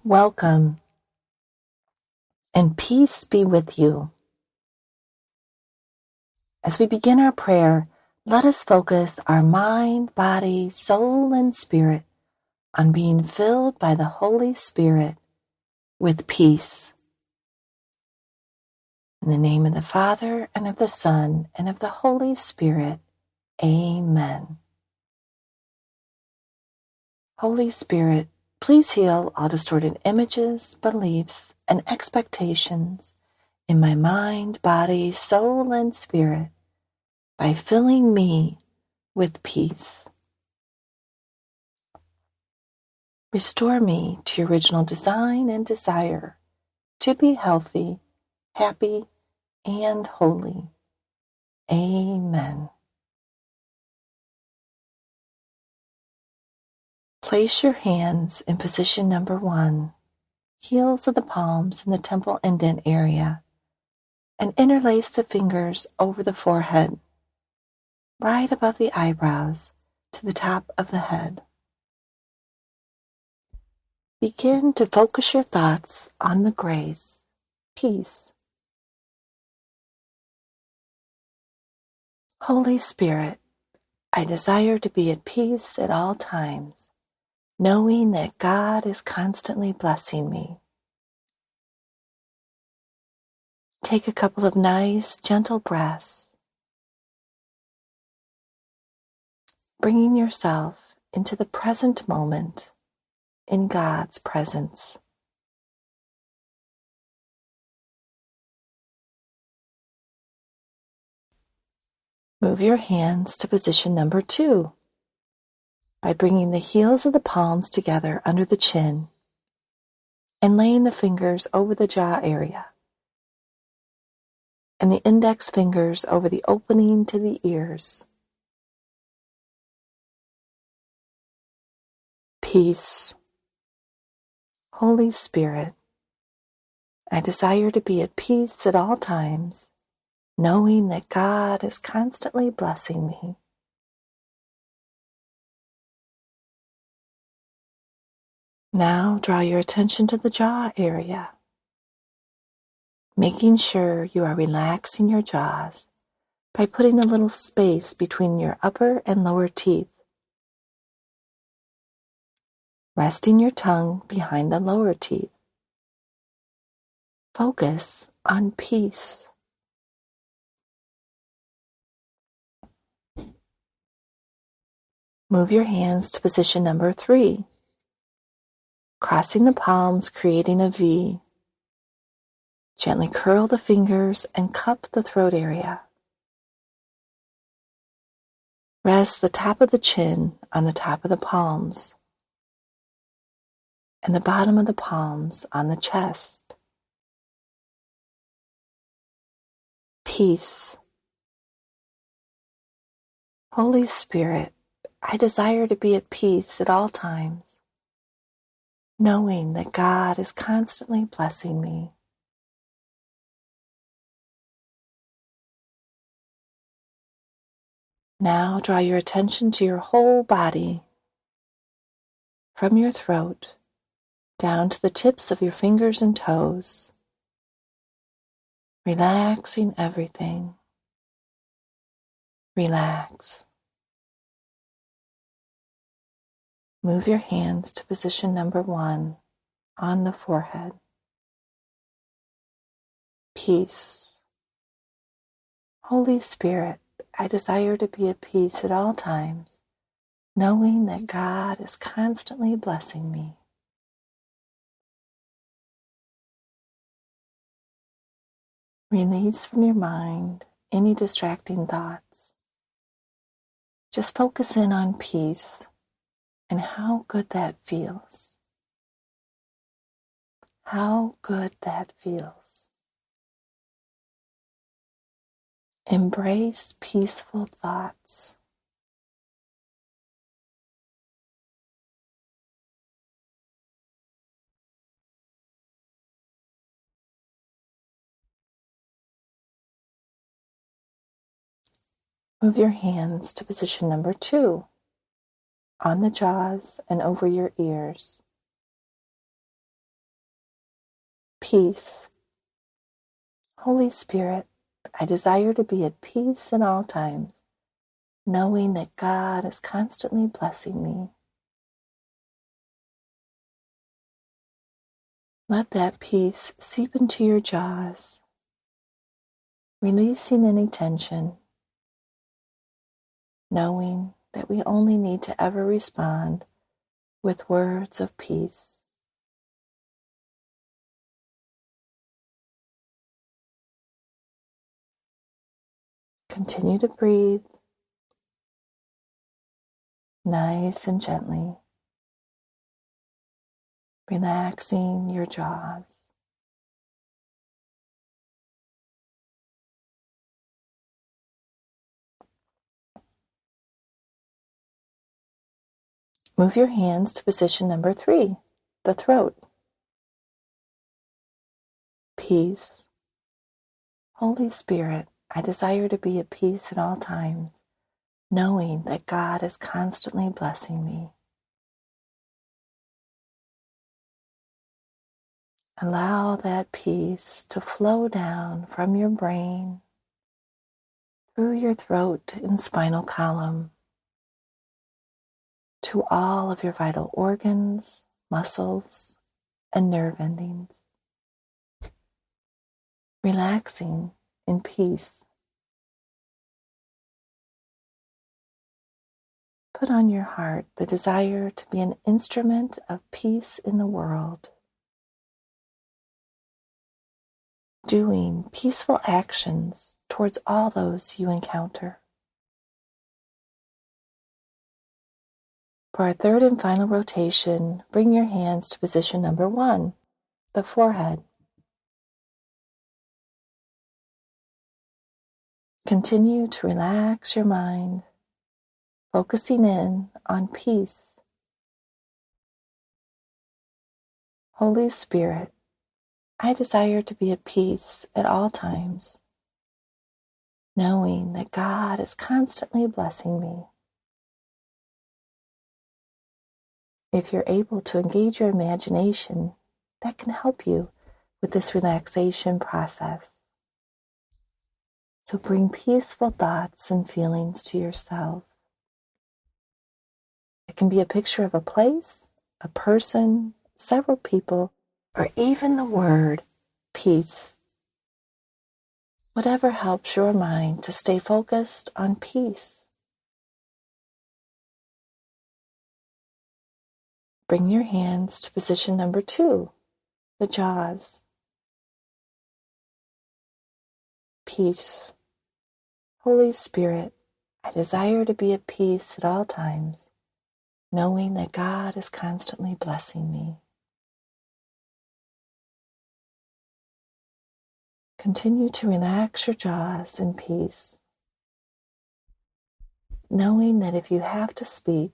Welcome, and peace be with you. As we begin our prayer, let us focus our mind, body, soul, and spirit on being filled by the Holy Spirit with peace. In the name of the Father, and of the Son, and of the Holy Spirit, Amen. Holy Spirit, please heal all distorted images, beliefs, and expectations in my mind, body, soul, and spirit by filling me with peace. Restore me to your original design and desire to be healthy, happy, and holy. Amen. Place your hands in position number 1, heels of the palms in the temple indent area, and interlace the fingers over the forehead, right above the eyebrows to the top of the head. Begin to focus your thoughts on the grace, peace. Holy Spirit, I desire to be at peace at all times, knowing that God is constantly blessing me. Take a couple of nice, gentle breaths, bringing yourself into the present moment in God's presence. Move your hands to position number 2 by bringing the heels of the palms together under the chin and laying the fingers over the jaw area and the index fingers over the opening to the ears. Peace. Holy Spirit, I desire to be at peace at all times, knowing that God is constantly blessing me. Now draw your attention to the jaw area, making sure you are relaxing your jaws by putting a little space between your upper and lower teeth, resting your tongue behind the lower teeth. Focus on peace. Move your hands to position number 3, crossing the palms, creating a V. Gently curl the fingers and cup the throat area. Rest the top of the chin on the top of the palms and the bottom of the palms on the chest. Peace. Holy Spirit, I desire to be at peace at all times, knowing that God is constantly blessing me. Now draw your attention to your whole body, from your throat down to the tips of your fingers and toes, relaxing everything. Relax. Move your hands to position number 1 on the forehead. Peace. Holy Spirit, I desire to be at peace at all times, knowing that God is constantly blessing me. Release from your mind any distracting thoughts. Just focus in on peace and how good that feels. How good that feels. Embrace peaceful thoughts. Move your hands to position number 2 on the jaws and over your ears. peace. Holy Spirit, I desire to be at peace in all times, knowing that God is constantly blessing me. Let that peace seep into your jaws, releasing any tension, knowing that we only need to ever respond with words of peace. Continue to breathe nice and gently, relaxing your jaws. Move your hands to position number 3, the throat. Peace. Holy Spirit, I desire to be at peace at all times, knowing that God is constantly blessing me. Allow that peace to flow down from your brain, through your throat and spinal column, to all of your vital organs, muscles, and nerve endings. Relaxing in peace. Put on your heart the desire to be an instrument of peace in the world, doing peaceful actions towards all those you encounter. For our third and final rotation, bring your hands to position number 1, the forehead. Continue to relax your mind, focusing in on peace. Holy Spirit, I desire to be at peace at all times, knowing that God is constantly blessing me. If you're able to engage your imagination, that can help you with this relaxation process. So bring peaceful thoughts and feelings to yourself. It can be a picture of a place, a person, several people, or even the word peace. Whatever helps your mind to stay focused on peace. Bring your hands to position number 2, the jaws. Peace. Holy Spirit, I desire to be at peace at all times, knowing that God is constantly blessing me. Continue to relax your jaws in peace, knowing that if you have to speak,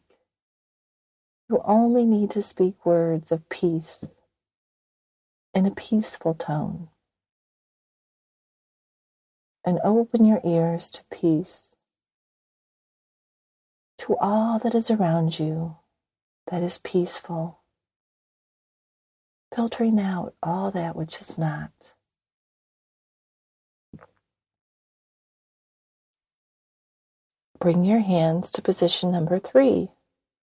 you only need to speak words of peace in a peaceful tone, and open your ears to peace, to all that is around you that is peaceful, filtering out all that which is not. Bring your hands to position number 3,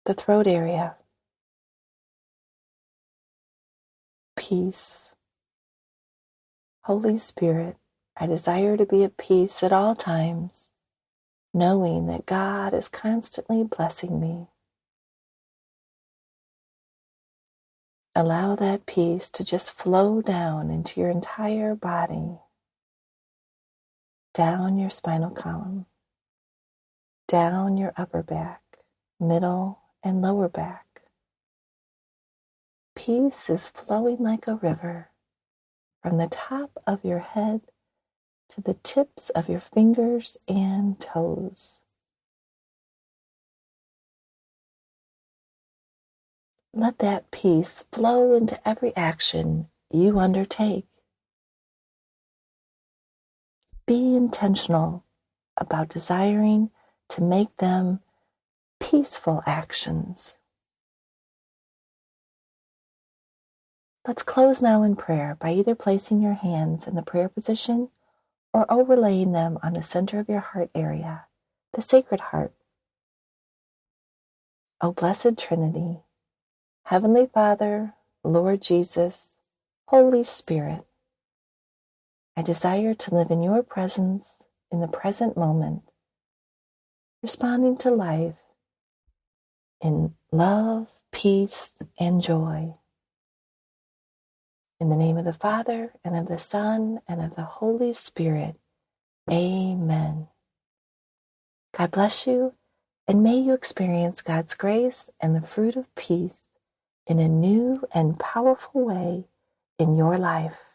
the throat area. Peace. Holy Spirit, I desire to be at peace at all times, knowing that God is constantly blessing me. Allow that peace to just flow down into your entire body, down your spinal column, down your upper back, middle, and lower back. Peace is flowing like a river from the top of your head to the tips of your fingers and toes. Let that peace flow into every action you undertake. Be intentional about desiring to make them peaceful actions. Let's close now in prayer by either placing your hands in the prayer position or overlaying them on the center of your heart area, the Sacred Heart. O Blessed Trinity, Heavenly Father, Lord Jesus, Holy Spirit, I desire to live in your presence in the present moment, responding to life in love, peace, and joy. In the name of the Father, and of the Son, and of the Holy Spirit. Amen. God bless you, and may you experience God's grace and the fruit of peace in a new and powerful way in your life.